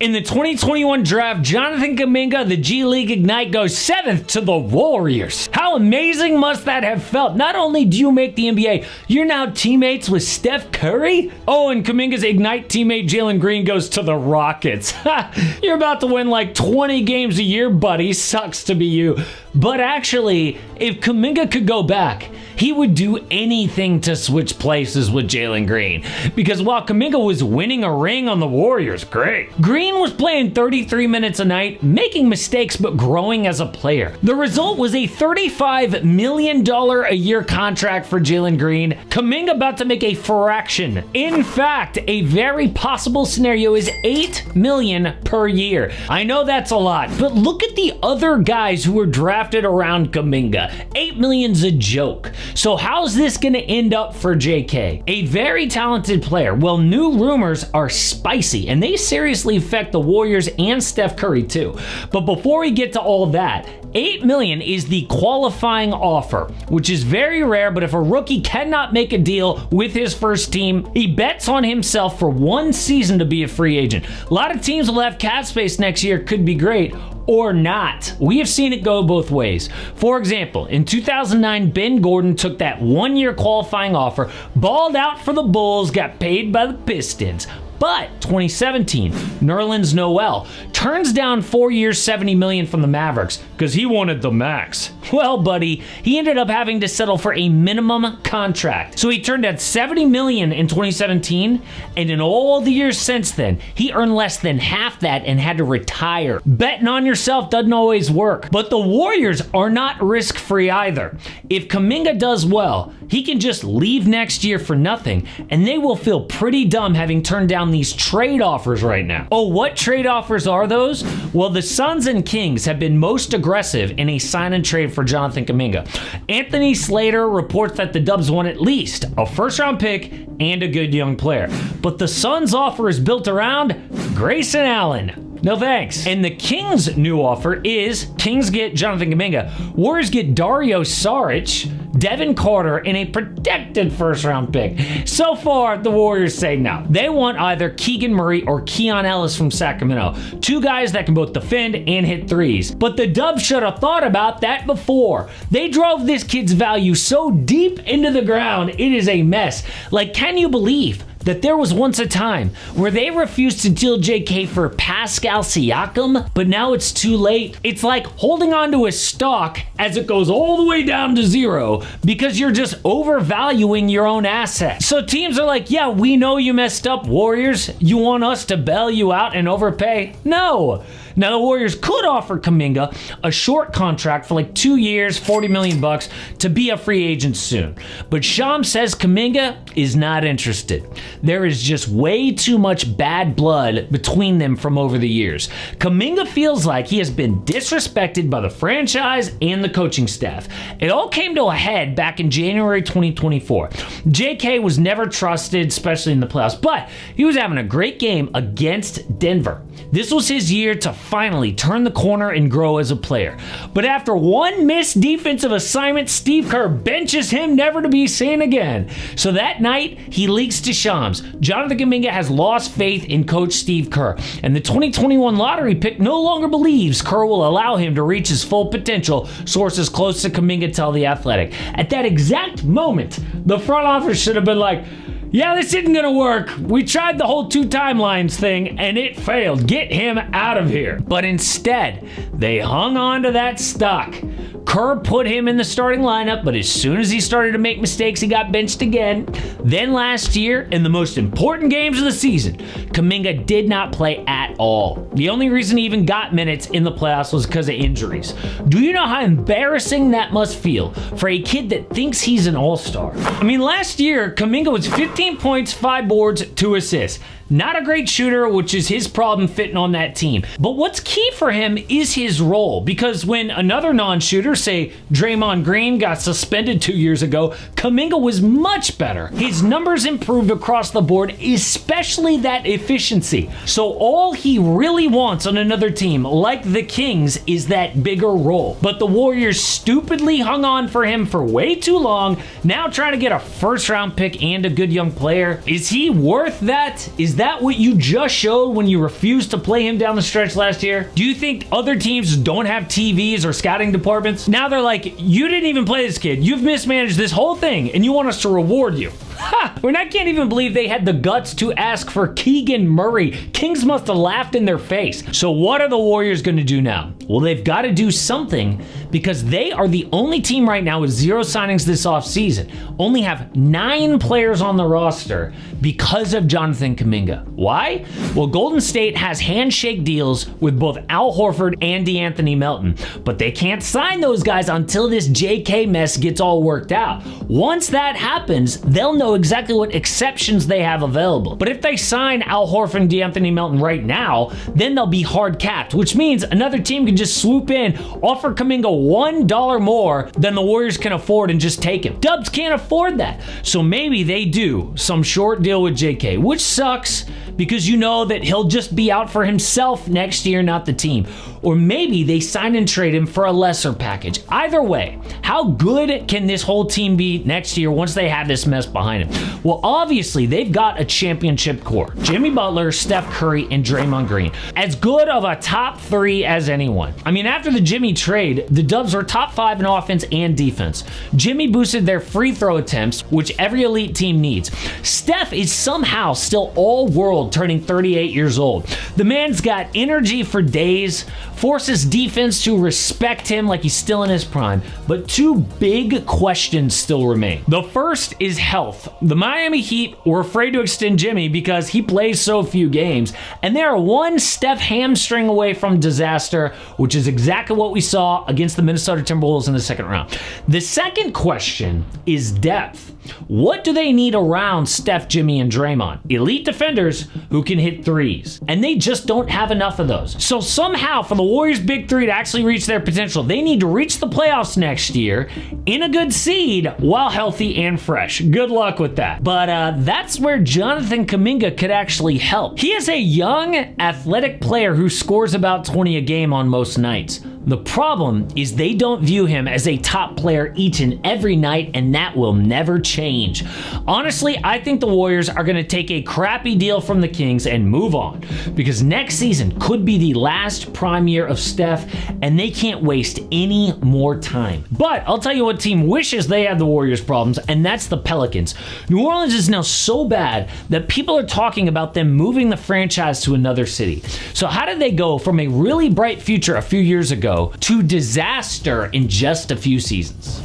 In the 2021 draft, Jonathan Kuminga, the G League Ignite, goes 7th to the Warriors. How amazing must that have felt? Not only do you make the NBA, you're now teammates with Steph Curry? Oh, and Kuminga's Ignite teammate Jalen Green goes to the Rockets. You're about to win like 20 games a year, buddy. Sucks to be you. But actually, if Kuminga could go back, he would do anything to switch places with Jalen Green. Because while Kuminga was winning a ring on the Warriors, great, Green was playing 33 minutes a night, making mistakes but growing as a player. The result was a $35 million a year contract for Jalen Green. Kuminga about to make a fraction. In fact, a very possible scenario is $8 million per year. I know that's a lot, but look at the other guys who were drafted around Kuminga. $8 million's a joke. So how's this going to end up for JK? A very talented player. Well, new rumors are spicy, and they seriously affect the Warriors and Steph Curry too. But before we get to all that, $8 million is the qualifying offer, which is very rare, but if a rookie cannot make a deal with his first team, he bets on himself for one season to be a free agent. A lot of teams will have cap space next year, could be great, or not. We have seen it go both ways. For example, in 2009, Ben Gordon took that one-year qualifying offer, balled out for the Bulls, got paid by the Pistons. But 2017, Nerlens Noel turns down 4 years, $70 million from the Mavericks because he wanted the max. Well, buddy, he ended up having to settle for a minimum contract. So he turned down $70 million in 2017, and in all the years since then, he earned less than half that and had to retire. Betting on yourself doesn't always work. But the Warriors are not risk-free either. If Kuminga does well, he can just leave next year for nothing, and they will feel pretty dumb having turned down these trade offers right now. Oh, what trade offers are those? Well, the Suns and Kings have been most aggressive in a sign and trade for Jonathan Kuminga. Anthony Slater reports that the Dubs want at least a first-round pick and a good young player. But the Suns' offer is built around Grayson Allen. No thanks. And the Kings' new offer is Kings get Jonathan Kuminga, Warriors get Dario Saric, Devin Carter, and a protected first-round pick. So far, the Warriors say no. They want either Keegan Murray or Keon Ellis from Sacramento. Two guys that can both defend and hit threes. But the Dubs should have thought about that before. They drove this kid's value so deep into the ground, it is a mess. Like, can you believe that there was once a time where they refused to deal JK for Pascal Siakam, but now it's too late? It's like holding onto a stock as it goes all the way down to zero because you're just overvaluing your own asset. So teams are like, yeah, we know you messed up, Warriors. You want us to bail you out and overpay? No. Now, the Warriors could offer Kuminga a short contract for like 2 years, $40 million to be a free agent soon. But Shams says Kuminga is not interested. There is just way too much bad blood between them from over the years. Kuminga feels like he has been disrespected by the franchise and the coaching staff. It all came to a head back in January 2024. JK was never trusted, especially in the playoffs, but he was having a great game against Denver. This was his year to finally turn the corner and grow as a player. But after one missed defensive assignment, Steve Kerr benches him never to be seen again. So that night, he leaks to Shams. Jonathan Kuminga has lost faith in coach Steve Kerr, and the 2021 lottery pick no longer believes Kerr will allow him to reach his full potential, sources close to Kuminga tell The Athletic. At that exact moment, the front office should have been like, yeah, this isn't going to work. We tried the whole 2 timelines thing, and it failed. Get him out of here. But instead, they hung on to that stock. Kerr put him in the starting lineup, but as soon as he started to make mistakes, he got benched again. Then last year, in the most important games of the season, Kuminga did not play at all. The only reason he even got minutes in the playoffs was because of injuries. Do you know how embarrassing that must feel for a kid that thinks he's an all-star? I mean, last year, Kuminga was 15 points, 5 boards, 2 assists. Not a great shooter, which is his problem fitting on that team. But what's key for him is his role, because when another non-shooter, say Draymond Green, got suspended 2 years ago, Kuminga was much better. His numbers improved across the board, especially that efficiency. So all he really wants on another team, like the Kings, is that bigger role. But the Warriors stupidly hung on for him for way too long, now trying to get a first-round pick and a good young player. Is he worth that? Is that that what you just showed when you refused to play him down the stretch last year? Do you think other teams don't have TVs or scouting departments? Now they're like, you didn't even play this kid. You've mismanaged this whole thing, and you want us to reward you. Ha! When I can't even believe they had the guts to ask for Keegan Murray. Kings must have laughed in their face. So what are the Warriors going to do now? Well, they've got to do something because they are the only team right now with 0 signings this offseason. Only have 9 players on the roster because of Jonathan Kuminga. Why? Well, Golden State has handshake deals with both Al Horford and DeAnthony Melton, but they can't sign those guys until this JK mess gets all worked out. Once that happens, they'll know exactly what exceptions they have available. But if they sign Al Horford and DeAnthony Melton right now, then they'll be hard capped, which means another team can just swoop in, offer Kuminga $1 more than the Warriors can afford and just take him. Dubs can't afford that. So maybe they do some short deal with JK, which sucks because you know that he'll just be out for himself next year, not the team. Or maybe they sign and trade him for a lesser package. Either way, how good can this whole team be next year once they have this mess behind them? Well, obviously, they've got a championship core. Jimmy Butler, Steph Curry, and Draymond Green. As good of a top 3 as anyone. I mean, after the Jimmy trade, the Dubs were top 5 in offense and defense. Jimmy boosted their free throw attempts, which every elite team needs. Steph is somehow still all-world, turning 38 years old. The man's got energy for days, forces defense to respect him like he's still in his prime. But 2 big questions still remain. The first is health. The Miami Heat were afraid to extend Jimmy because he plays so few games, and they are one Steph hamstring away from disaster, which is exactly what we saw against the Minnesota Timberwolves in the second round. The second question is depth. What do they need around Steph, Jimmy, and Draymond? Elite defenders who can hit threes. And they just don't have enough of those. So somehow, for the Warriors' big 3 to actually reach their potential, they need to reach the playoffs next year in a good seed while healthy and fresh. Good luck with that. But that's where Jonathan Kuminga could actually help. He is a young, athletic player who scores about 20 a game on most nights. The problem is they don't view him as a top player each and every night, and that will never change. Honestly, I think the Warriors are going to take a crappy deal from the Kings and move on, because next season could be the last prime year of Steph, and they can't waste any more time. But I'll tell you what team wishes they had the Warriors' problems, and that's the Pelicans. New Orleans is now so bad that people are talking about them moving the franchise to another city. So how did they go from a really bright future a few years ago to disaster in just a few seasons?